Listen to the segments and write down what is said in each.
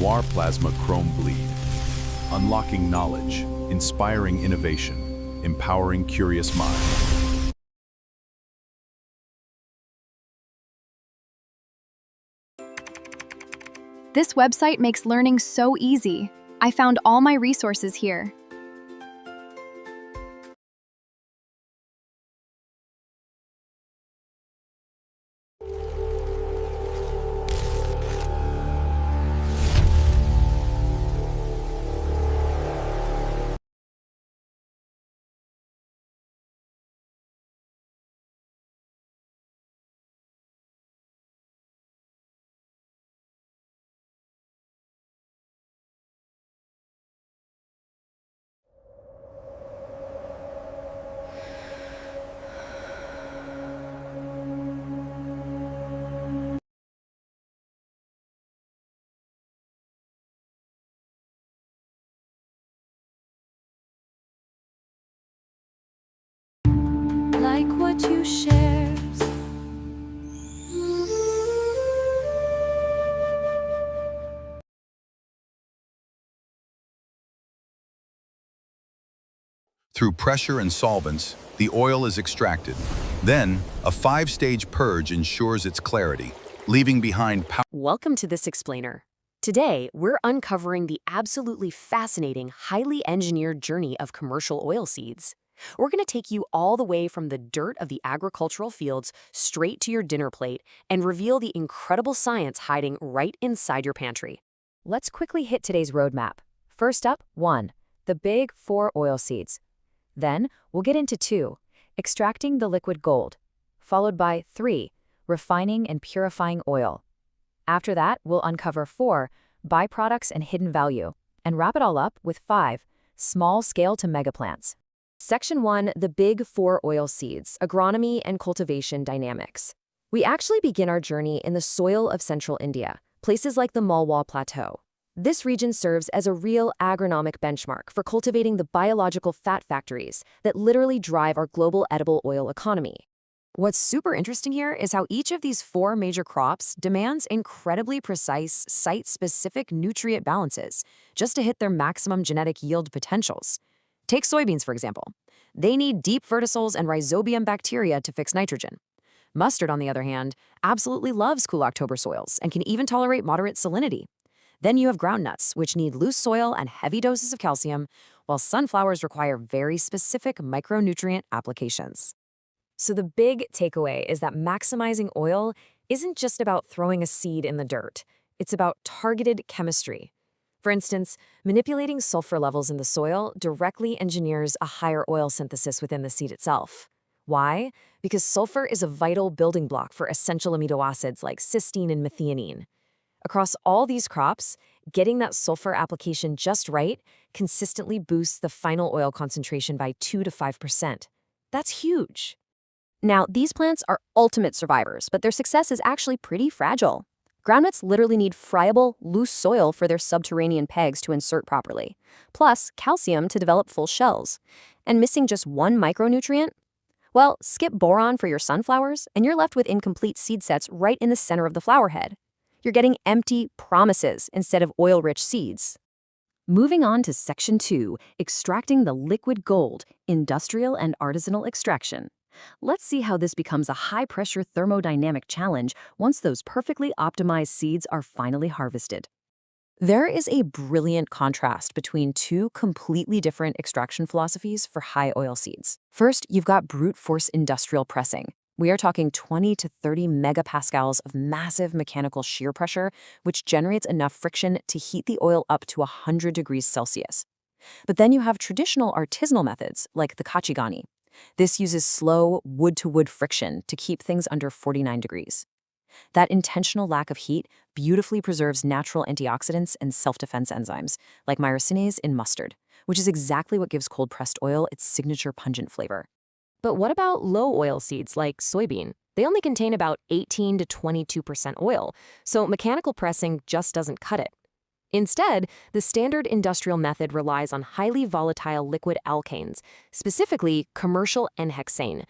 Noir Plasma Chrome Bleed. Unlocking knowledge, inspiring innovation, empowering curious minds. This website makes learning so easy. I found all my resources here. Like what you share. Through pressure and solvents, the oil is extracted. Then, a 5-stage purge ensures its clarity, leaving behind power. Welcome to this explainer. Today, we're uncovering the absolutely fascinating, highly engineered journey of commercial oilseeds. We're going to take you all the way from the dirt of the agricultural fields straight to your dinner plate and reveal the incredible science hiding right inside your pantry. Let's quickly hit today's roadmap. First up, 1. The big 4 oilseeds. Then, we'll get into 2. Extracting the liquid gold. Followed by 3. Refining and purifying oil. After that, we'll uncover 4. Byproducts and hidden value. And wrap it all up with 5. Small scale to mega plants. Section 1, the big 4 oilseeds, agronomy and cultivation dynamics. We actually begin our journey in the soil of central India, places like the Malwa Plateau. This region serves as a real agronomic benchmark for cultivating the biological fat factories that literally drive our global edible oil economy. What's super interesting here is how each of these 4 major crops demands incredibly precise, site-specific nutrient balances just to hit their maximum genetic yield potentials. Take soybeans, for example. They need deep vertisols and rhizobium bacteria to fix nitrogen. Mustard, on the other hand, absolutely loves cool October soils and can even tolerate moderate salinity. Then you have groundnuts, which need loose soil and heavy doses of calcium, while sunflowers require very specific micronutrient applications. So the big takeaway is that maximizing oil isn't just about throwing a seed in the dirt. It's about targeted chemistry. For instance, manipulating sulfur levels in the soil directly engineers a higher oil synthesis within the seed itself. Why? Because sulfur is a vital building block for essential amino acids like cysteine and methionine. Across all these crops, getting that sulfur application just right consistently boosts the final oil concentration by 2 to 5%. That's huge. Now, these plants are ultimate survivors, but their success is actually pretty fragile. Groundnuts literally need friable, loose soil for their subterranean pegs to insert properly, plus calcium to develop full shells. And missing just one micronutrient? Well, skip boron for your sunflowers, and you're left with incomplete seed sets right in the center of the flower head. You're getting empty promises instead of oil-rich seeds. Moving on to Section 2, extracting the liquid gold, industrial and artisanal extraction. Let's see how this becomes a high-pressure thermodynamic challenge once those perfectly optimized seeds are finally harvested. There is a brilliant contrast between 2 completely different extraction philosophies for high oil seeds. First, you've got brute force industrial pressing. We are talking 20 to 30 megapascals of massive mechanical shear pressure, which generates enough friction to heat the oil up to 100 degrees Celsius. But then you have traditional artisanal methods, like the kachigani. This uses slow wood-to-wood friction to keep things under 49 degrees. That intentional lack of heat beautifully preserves natural antioxidants and self-defense enzymes, like myrosinase in mustard, which is exactly what gives cold-pressed oil its signature pungent flavor. But what about low oil seeds like soybean? They only contain about 18 to 22% oil, so mechanical pressing just doesn't cut it. Instead, the standard industrial method relies on highly volatile liquid alkanes, specifically commercial N-hexane.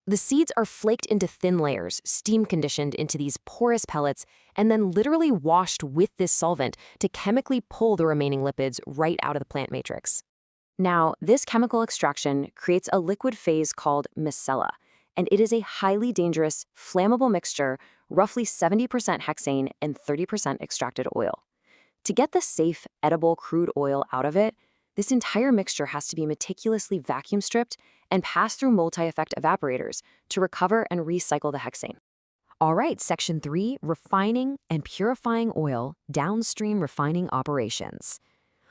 The seeds are flaked into thin layers, steam conditioned into these porous pellets, and then literally washed with this solvent to chemically pull the remaining lipids right out of the plant matrix. Now, this chemical extraction creates a liquid phase called micella, and it is a highly dangerous, flammable mixture, roughly 70% hexane and 30% extracted oil. To get the safe, edible crude oil out of it, this entire mixture has to be meticulously vacuum stripped and passed through multi-effect evaporators to recover and recycle the hexane. All right, Section 3, refining and purifying oil, downstream refining operations.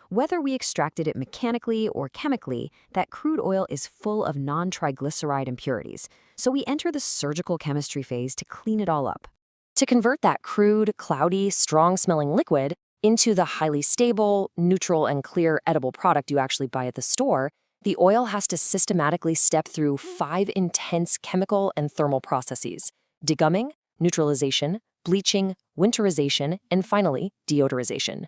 Whether we extracted it mechanically or chemically, that crude oil is full of non-triglyceride impurities, so we enter the surgical chemistry phase to clean it all up. To convert that crude, cloudy, strong-smelling liquid into the highly stable, neutral, and clear edible product you actually buy at the store, the oil has to systematically step through 5 intense chemical and thermal processes: degumming, neutralization, bleaching, winterization, and finally, deodorization.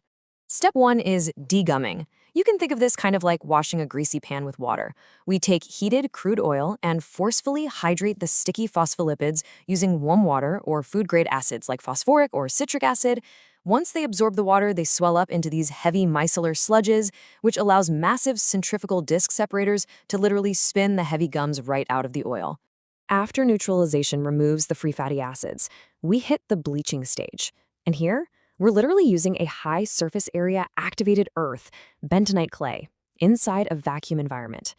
Step 1 is degumming. You can think of this kind of like washing a greasy pan with water. We take heated crude oil and forcefully hydrate the sticky phospholipids using warm water or food-grade acids like phosphoric or citric acid. Once they absorb the water, they swell up into these heavy micellar sludges, which allows massive centrifugal disc separators to literally spin the heavy gums right out of the oil. After neutralization removes the free fatty acids, we hit the bleaching stage. And here, we're literally using a high surface area activated earth, bentonite clay, inside a vacuum environment.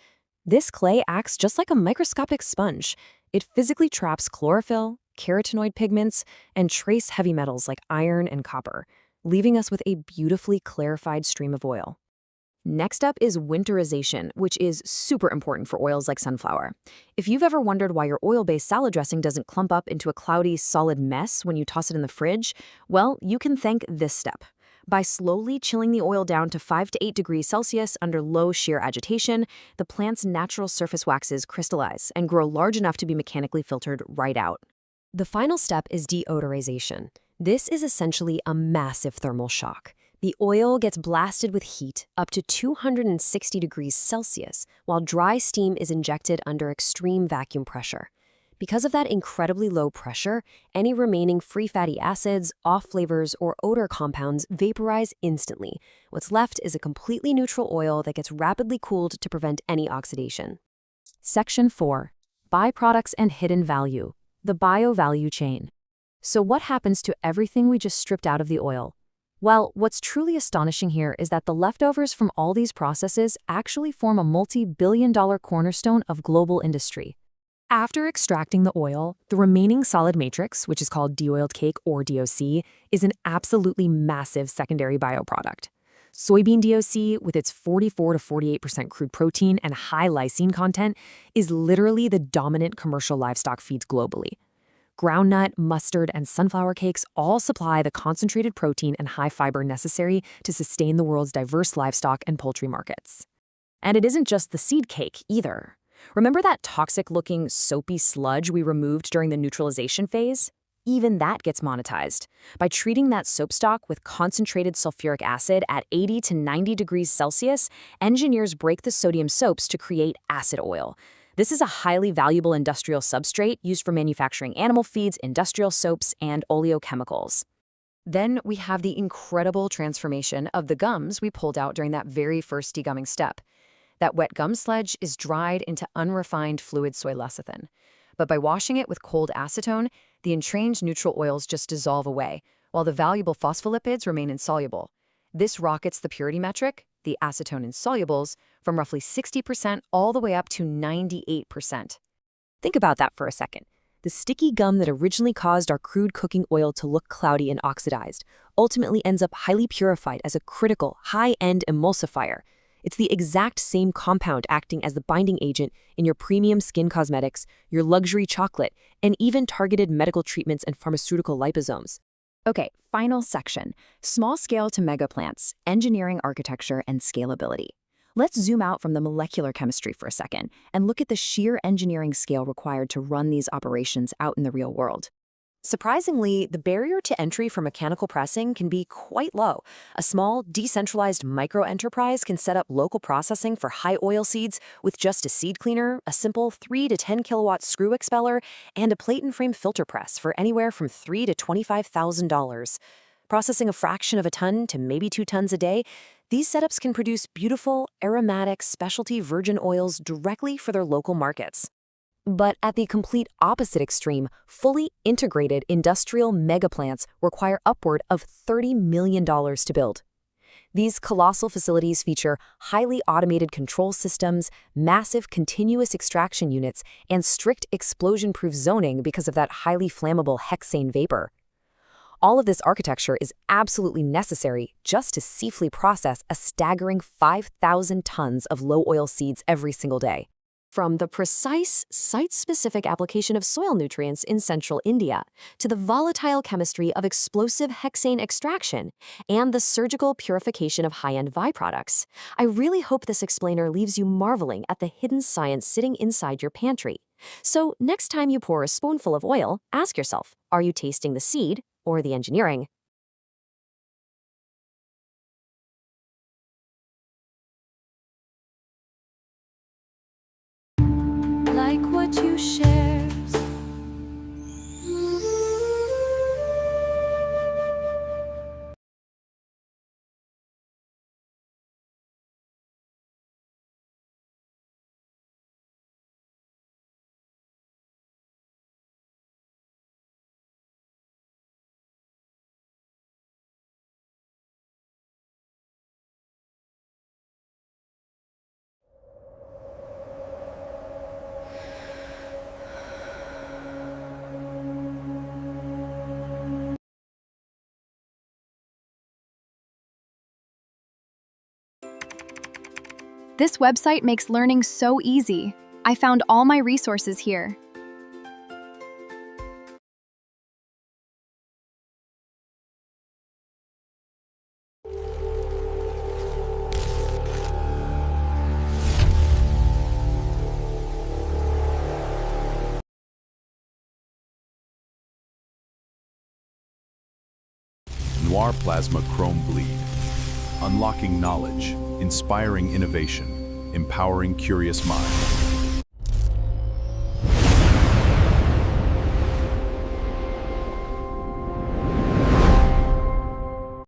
This clay acts just like a microscopic sponge. It physically traps chlorophyll, carotenoid pigments, and trace heavy metals like iron and copper, leaving us with a beautifully clarified stream of oil. Next up is winterization, which is super important for oils like sunflower. If you've ever wondered why your oil-based salad dressing doesn't clump up into a cloudy, solid mess when you toss it in the fridge, well, you can thank this step. By slowly chilling the oil down to 5 to 8 degrees Celsius under low shear agitation, the plant's natural surface waxes crystallize and grow large enough to be mechanically filtered right out. The final step is deodorization. This is essentially a massive thermal shock. The oil gets blasted with heat up to 260 degrees Celsius, while dry steam is injected under extreme vacuum pressure. Because of that incredibly low pressure, any remaining free fatty acids, off flavors, or odor compounds vaporize instantly. What's left is a completely neutral oil that gets rapidly cooled to prevent any oxidation. Section 4. Byproducts and hidden value. The bio-value chain. So what happens to everything we just stripped out of the oil? Well, what's truly astonishing here is that the leftovers from all these processes actually form a multi-billion-dollar cornerstone of global industry. After extracting the oil, the remaining solid matrix, which is called de-oiled cake or DOC, is an absolutely massive secondary bioproduct. Soybean DOC, with its 44 to 48% crude protein and high lysine content, is literally the dominant commercial livestock feeds globally. Groundnut, mustard, and sunflower cakes all supply the concentrated protein and high fiber necessary to sustain the world's diverse livestock and poultry markets. And it isn't just the seed cake either. Remember that toxic-looking, soapy sludge we removed during the neutralization phase? Even that gets monetized. By treating that soap stock with concentrated sulfuric acid at 80 to 90 degrees Celsius, engineers break the sodium soaps to create acid oil. This is a highly valuable industrial substrate used for manufacturing animal feeds, industrial soaps, and oleochemicals. Then we have the incredible transformation of the gums we pulled out during that very first degumming step. That wet gum sludge is dried into unrefined fluid soy lecithin. But by washing it with cold acetone, the entrained neutral oils just dissolve away, while the valuable phospholipids remain insoluble. This rockets the purity metric, the acetone insolubles, from roughly 60% all the way up to 98%. Think about that for a second. The sticky gum that originally caused our crude cooking oil to look cloudy and oxidized ultimately ends up highly purified as a critical, high-end emulsifier. It's the exact same compound acting as the binding agent in your premium skin cosmetics, your luxury chocolate, and even targeted medical treatments and pharmaceutical liposomes. Okay, final section. Small scale to mega plants, engineering architecture, and scalability. Let's zoom out from the molecular chemistry for a second and look at the sheer engineering scale required to run these operations out in the real world. Surprisingly, the barrier to entry for mechanical pressing can be quite low. A small, decentralized micro-enterprise can set up local processing for high oil seeds with just a seed cleaner, a simple 3 to 10 kilowatt screw expeller, and a plate and frame filter press for anywhere from $3,000 to $25,000. Processing a fraction of a ton to maybe 2 tons a day, these setups can produce beautiful, aromatic, specialty virgin oils directly for their local markets. But at the complete opposite extreme, fully integrated industrial megaplants require upward of $30 million to build. These colossal facilities feature highly automated control systems, massive continuous extraction units, and strict explosion-proof zoning because of that highly flammable hexane vapor. All of this architecture is absolutely necessary just to safely process a staggering 5,000 tons of low oil seeds every single day. From the precise, site-specific application of soil nutrients in central India, to the volatile chemistry of explosive hexane extraction, and the surgical purification of high-end byproducts, I really hope this explainer leaves you marveling at the hidden science sitting inside your pantry. So next time you pour a spoonful of oil, ask yourself, are you tasting the seed or the engineering? Like what you share. This website makes learning so easy. I found all my resources here. Noir Plasma Chrome Bleed. Unlocking knowledge, inspiring innovation, empowering curious minds.